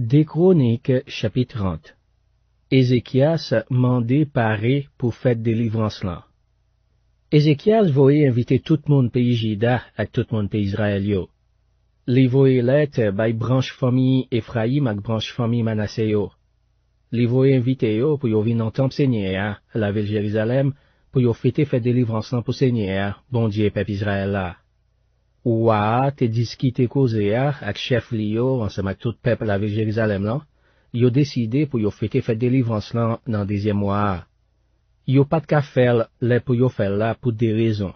Des Chroniques, chapitre 30. Ézéchias mandé paré pour fête délivrance là. Ézéchias voyait inviter tout le monde pays Juda et tout le monde pays Israël yo. Li voyait lettre by branche famille Ephraim ak branche famille Manassé yo. Li voyait inviter yo pour yo venir dans temple Seigneur, la ville Jérusalem, pour yo fêter fête délivrance là pour Seigneur, bon Dieu peuple Israël là. Ouah, te discuté causé avec chef Lio, ensemble avec tout peuple la ville Jérusalem là, yo décidé pour yo fêter fête délivrance là dans deuxième mois. Yo pas de ka faire là pour yo faire là pour des raisons.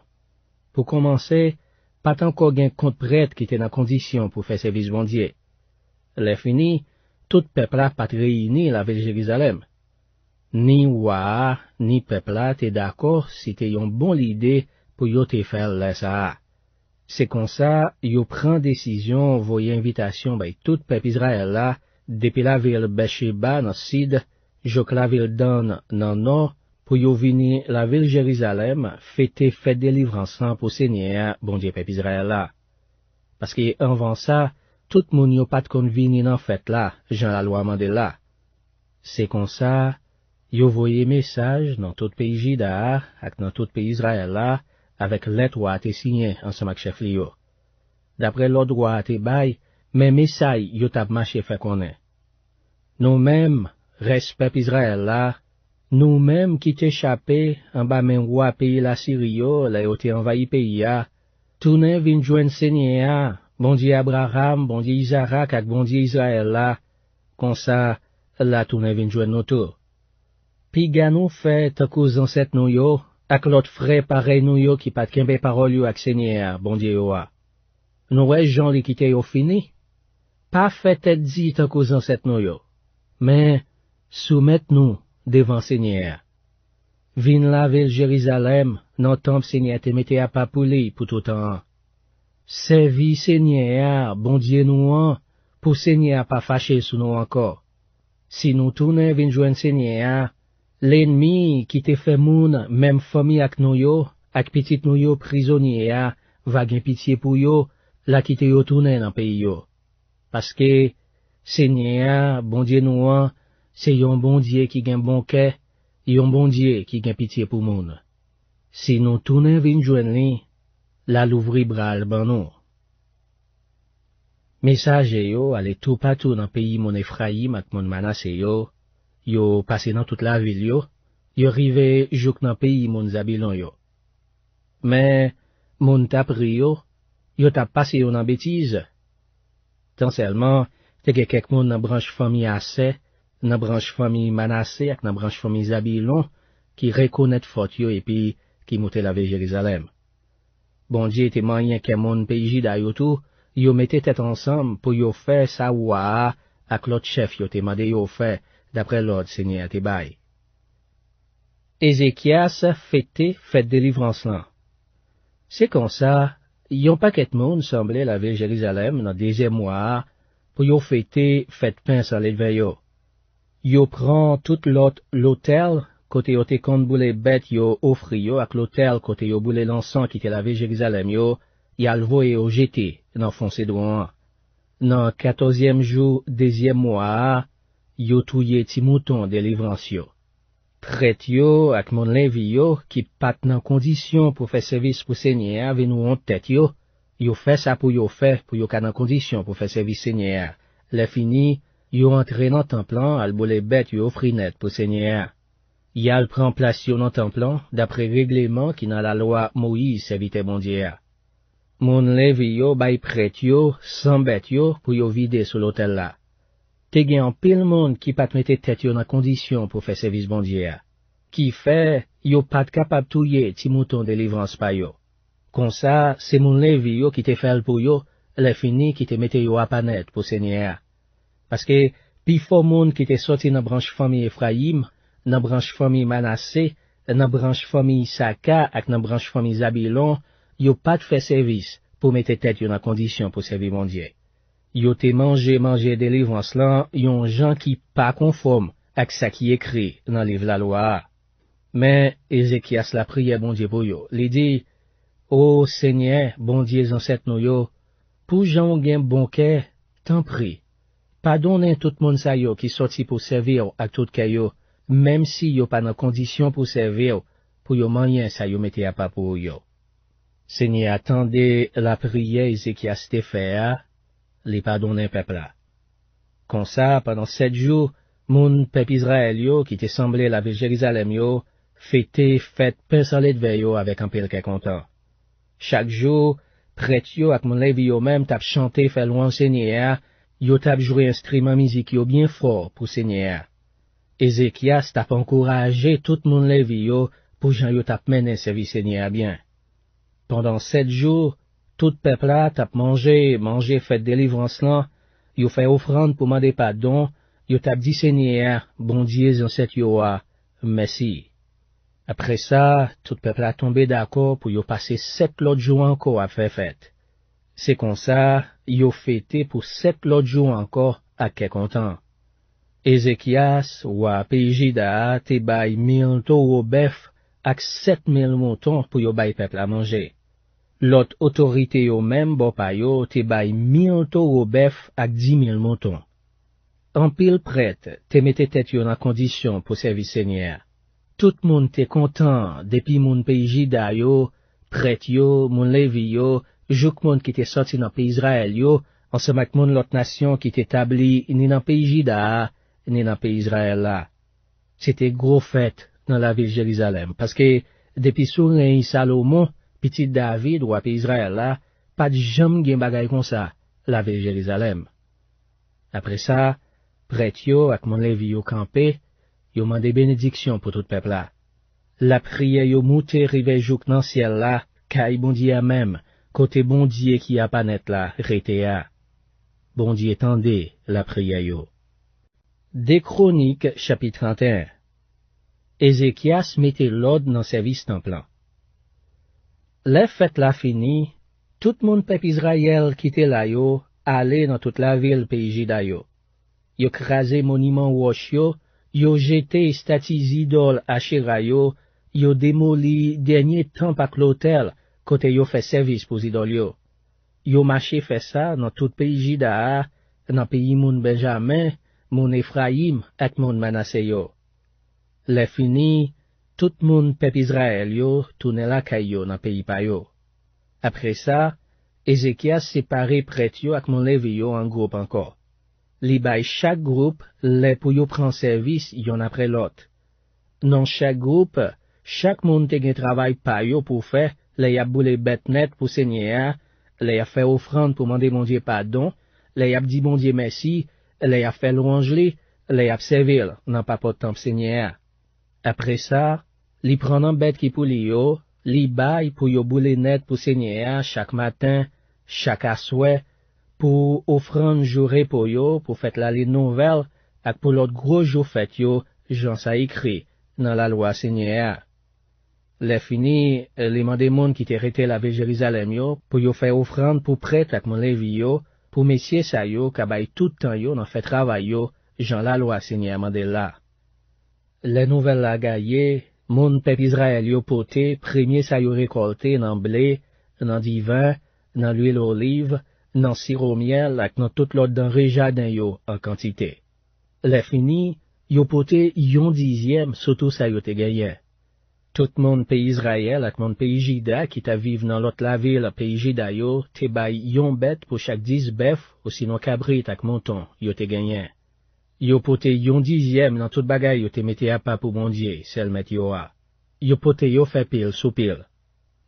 Pour commencer, pas encore gen compte prêtre qui était dans condition pour faire service bon Dieu. Le fini, tout peuple là pas réuni la ville Jérusalem. Ni ouah, ni peuple là t'es d'accord si t'es une bonne idée pour yo te faire là ça. C'est comme ça, yo prend décision, voyer invitation by tout peuple Israël là, depuis la ville Beersheba dans sud, jusqu'à la ville Dan dans nord, pour yo venir la ville Jérusalem, fêter fête délivrance pour Seigneur, bon Dieu peuple Israël là. Parce que avant ça, tout le monde yo pas de convenir dans fête là, Jean la loi mandé là. C'est comme ça, yo voyer message dans tout pays Juda, ak dans tout pays Israël là, avec lettre ou a été signé ensemble avec chef Lio. D'après l'ordre ou a été bail, mais message yo tap marché fait connaît. Nous-mêmes, respect Israël là, nous-mêmes qui t'échappé en bas men roi pays la Syrie yo, là yo t'es envahi pays ya, tourne vin joindre Seigneur, bon Dieu Abraham, bon Dieu Isaac ak bon Dieu Israël là, comme ça, là tourne vin joindre nous tout. Pi ganou fait tant qu'aux ancêtres nous yo, ak l'autre frère pareil nous yo qui pat kembe parole yo ak Seigneur, bon Dieu yo a. Nous ouais Jean li qui yo fini. Pas fait tête dit tant qu'aux ancêtres nous yo. Mais, soumettre nous devant Seigneur. Vin la ville Jérusalem, non temple Seigneur te mette à pas pour tout temps. Servi Seigneur, bon Dieu nous an, pour Seigneur pas fâché sous nous encore. Si nous tournons vin joindre Seigneur, l'ennemi qui te fait moun, même famille ak nou yo, ak petit nou yo prisonnier, va gen pitié pour yo, la qui te yo tourne dans pays yo. Parce que, Seigneur, bon Dieu nous an, c'est yon bon Dieu qui gen bon cœur, yon bon Dieu qui gen pitié pour moun. Si nous tourne vin joindre li, la l'ouvri bral ban nou. Message yo, ale tout partout dans pays mon Ephraim ak mon Manassé yo passé dans toute la ville yo rive jouk dans pays mon Zabilon yo. Mais, mon tapri yo tap passé yo dans bêtise. Tant seulement, te gen quelques moun dans branche famille Assé, dans branche famille Manassé ak dans branche famille Zabilon, qui reconnaît faute yo et puis qui monte la ville Jérusalem. Bon Dieu te moyen que mon pays Juda yo tout, yo mette tête ensemble pour yo faire sa wa ak l'autre chef yo te mandé yo faire d'après l'ordre Seigneur te bail. Ézéchias fête délivrance là. C'est comme ça, yon paquet de monde semblait la ville Jérusalem dans deuxième mois pour yo fêter fête pain sans lever yo. Yo prend tout l'hôtel côté yo te compte boule bête yo offri yo ak l'hôtel côté yo boule l'encens qui te la ville Jérusalem yo, yal voye yo jeté dans foncé droit. Dans 14e jour deuxième mois, yo touye ti mouton délivrance yo. Prête yo ak mon levi yo qui pat nan condition pour faire service pour Seigneur ven nou en tête yo fait ça pour yo ka nan condition pour faire service Seigneur. Le fini, yo entre dans temple al boule bête yo offri net pour Seigneur. Yal prend place yo dans temple d'après règlement qui dans la loi Moïse serviteur bon Dieu. Mon levi yo bay prête yo sans bête yo pour yo vider sur l'hôtel là. Te gen en pile monde qui pat mette tête yo dans condition pour faire service bon Dieu. Qui fait, yo pat capable touyer ti mouton délivrance pa yo. Comme ça, c'est mon levi yo qui te fait pour yo, le fini qui te mette yo à panet pour Seigneur. Parce que, pi fo monde qui te sorti dans branche famille Ephraim, dans branche famille Manassé, dans branche famille Saka, ak dans branche famille Zabilon, yo pat fait service pour mettre tête yo dans condition pour servir mon Dieu. Yo te manger délivrance là, yon gens qui pas conforme avec ça qui écrit dans le livre la loi. Mais Ézéchias la prière bon Dieu pour yo. Li dit, ô Seigneur, bon Dieu ancêtre nou yo, pour gens gen bon cœur, t'en prie, pardonnez tout moun sa yo qui sorti pour servir à tout kayo, même si yo pas dans condition pour servir, pour yo manyen sa yo mette à pas pour yo. Seigneur attendez la prière Ézéchias te fait, les pardonner peuple là. Comme ça, pendant 7 jours, moun peuple Israël yo qui te semblé la ville Jérusalem yo, fête pincelet de yo avec un pile content. Chaque jour, prêtre yo ak moun levi yo même tap chanter fait louange Seigneur, yo tap jouer instrument musique yo bien fort pour Seigneur. Ézéchias tap encouragé tout moun levi yo pour jan yo tap mener service Seigneur bien. Pendant 7 jours, tout peuple là tap manger fête délivrance là, yo fait offrande pour demander pardon, yo tap dit Seigneur, bon Dieu ancêtre yo a, merci. Après ça, tout peuple a tombé d'accord pour yo passer 7 l'autre jours encore à faire fête. C'est comme ça, yo fêté pour 7 l'autre jours encore à qu'est content. Ézéchias, wa pays Juda, te bay 1000 taureaux bœuf ak 7000 moutons pour yo bay peuple à manger. L'autre autorité yo même bo pa yo te bay 1000 taureaux bœuf ak 10 000 moutons. En pile prêtre, te mette tête yo dans condition pour servir Seigneur. Tout moun te content depuis moun pays Juda yo, prêtre yo, moun Lévi yo, jouk moun qui te sorti dans pays Israël yo, ensemble avec moun l'autre nation qui t'établi ni dans pays Juda, ni dans pays Israël là. C'était gros fête dans la ville Jérusalem, parce que depuis sous règne Salomon, petit David ou à pays Israël là, pas de jamais gen bagay comme ça, la ville Jérusalem. Après ça, prêtre yo ak moun Lévi yo campé, yo mandé bénédiction pour tout peuple là. La prière yo monté rive jouk dans ciel là, kay bon Dieu même, côté bon Dieu qui a pas net là, rete a. Bon Dieu tendez la prière yo. Des Chroniques, chapitre 31. Ézéchias mettait l'ordre dans service templant. Les fêtes la fini, tout le monde peuple Israël quitte là yo, aller dans toute la ville pays Juda yo. Yo crasé monument roche yo jeté statues idoles Asherah yo démoli dernier temple ak l'hôtel, côté yo fait service pour idoles yo. Yo marché fait ça dans tout pays Juda, dans pays moun Benjamin, moun Ephraim ak moun Manassé yo. Les fini, tout moun peuple Israël yo tourne la kay yo dans pays pa yo. Après ça, Ézéchias séparé prêtre yo ak moun Lévi yo en groupe encore. Li bay chaque groupe les pour yo prend service yon après l'autre. Dans chaque groupe, chaque monde te gen travail pa yo pour faire, les y a boule bête net pour Seigneur, les y a fait offrande pour demander mon Dieu pardon, les y a dit bon Dieu merci, les y a fait louange li, les y a servir dans pas pot temple Seigneur. Après ça, li prend un bête qui pour li yo, li bay pour yo boule net pour Seigneur chaque matin, chaque asouet, pour offrande jourée pour yo, pour fête la li nouvelle, ak pour l'autre gros jour fête yo, Jean ça écrit, dans la loi Seigneur. Les fini, les mandé moun qui te rete la ville Jérusalem yo, pour yo faire offrande pour prêtre ak mon Lévi yo, pour messieurs sa yo, kabay tout temps yo, nan fait travail yo, Jean la loi Seigneur mandé là. Les nouvelles la gaye, moun peuple Israël yo poté, premier sa yo récolté nan blé, nan divin, nan l'huile olive, nan sirop miel ak nan tout l'autre denrée jardin yo en quantité. Les fini, yo poté yon 10e, surtout sa yo te gagné. Tout moun pays Israël ak moun pays Juda qui ta vive dans l'autre la ville pays Juda yo, te bay yon bête pour chaque 10 bœuf, ou sinon cabrit ak mouton, yo te gagné. Yo poté yon 10e dans tout bagay yo te mette à pas pour bon Dieu, sel met yo a. Yo poté yo fait pile sous pile.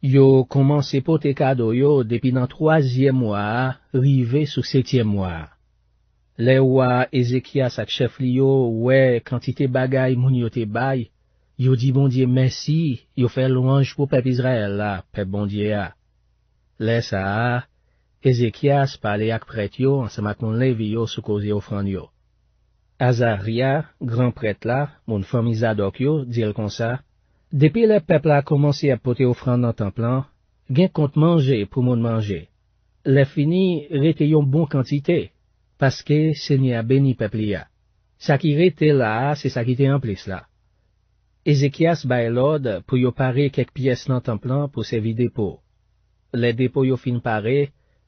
Yo commencé poté cadeau yo depuis dans 3e mois, rivé sous 7e mois. Les rois Ézéchias ak chef li yo, ouais, quantité bagay moun yo te bay, yo dit bon Dieu merci, yo fait louange pour peuple Israël là, peuple bon Dieu a. Les ça, Ézéchias parlait ak prêtre yo, ensemble ak moun Lévi yo sous cause offrande yo. Azaria, grand prêtre là, mon famille Zadok yo, dit comme ça, depuis le peuple a commencé à porter offrande dans temple, gen compte manger pour moun manger. Les fini rete yon bon quantité, parce que Seigneur béni peuple ya. Ça qui rete là, c'est ça qui était en plus là. Ézéchias bay l'ordre pour yo pare quelques pièces dans temple pour servir dépôt. Les dépôts yo fin pare,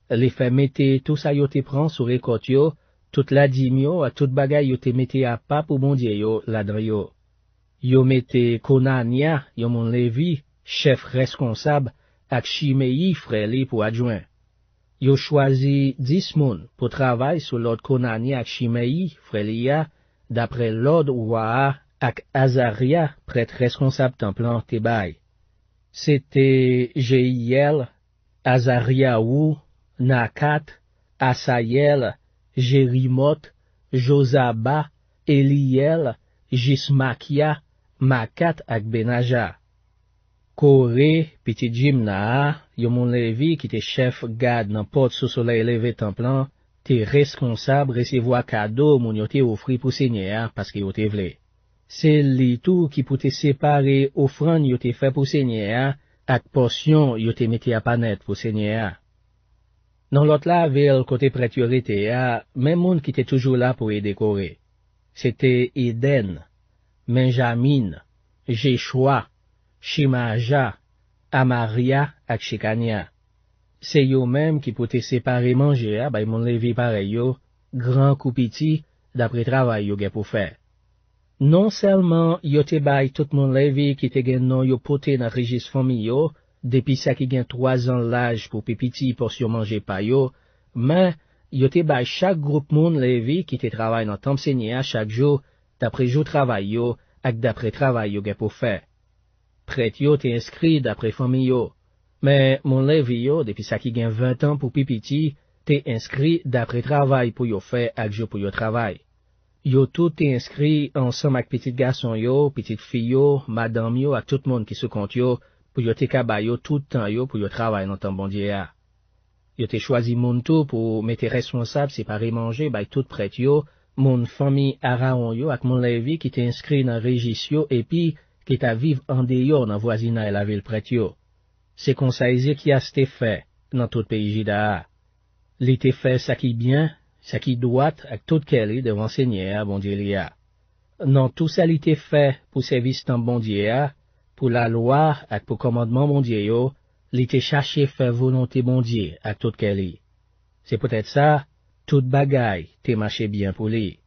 les fait mette tout ça yo te prend sur récolte yo, Tout la dim yo, ak tout bagay yo te mette à pas pour bon Dieu yo, là-dedans yo. Yo mette Konania, yo mon Lévi, chef responsable, ak Shimei frère li pour adjoint. Yo choisi 10 moun pour travail sur l'ordre Konania ak Shimei frère li ya, d'après l'ordre roi ak Azaria, prêtre responsable templan te bay. C'était Jéhiel, Azariaou, Nakat, Asayel, Jérimot, Josaba, Eliel, Jismakia, Makat ak Benaja. Koré, petit Jimna, yo mon Lévi qui te chef gad nan porte sous soleil levé templan, te responsable recevoir cadeau moun yo te offri pour Seigneur parce que yo te vle. C'est li tout qui pou te séparer offrande yo te fait pour Seigneur ak portion yo te mette à panet pour Seigneur. Dans l'autre la ville côté prêtre yo rete a, même moun qui était toujours là pour aider Koré. C'était Eden, Benjamin, Jeshua, Shimaja, Amaria ak Shekania. C'est yo même qui pou te séparer manger a, bay mon Lévi pareil yo, grand kou piti, d'après travail yo gen pou faire. Non seulement yo te bay tout mon Lévi qui te gen non yo pote nan registre famille yo, depuis ça qui gen 3 ans l'âge pour pipiti portion manger pa yo, mais yo te bay chaque groupe moun Lévi qui te travaille dans temple Seigneur chaque jour, d'après jour travail yo, ak d'après travail yo gen pou faire. Prêtre yo te inscrit d'après famille yo, mais mon Lévi yo, depuis ça qui gen 20 ans pour pipiti, te inscrit d'après travail pour yo faire ak jour pour yo travail. Yo tout te inscrit ensemble ak petit garçon yo, petite fille yo, madame yo, ak tout monde qui se compte yo, pour yo te kabay yo tout temps yo pour yo travail dans temps bon Dieu a. Yo te choisi moun tout pour mette responsable séparer manger bay tout prêtre yo, mon famille Araon yo ak mon Lévi qui te inscrit dans registre yo et puis qui ta vive en dehors dans voisinage la ville prêtre yo. C'est comme ça Ézéchias te fait dans tout pays Juda. Li te fait ça qui bien, ça qui doit ak tout kelly devant Seigneur bon Dieu li a. Non tout ça li te fait pour service dans bon Dieu a, pour la loi ak pour commandement bon Dieu yo, li te chercher faire volonté bon Dieu ak tout kelly. C'est peut-être ça, tout bagay te marché bien pour lui.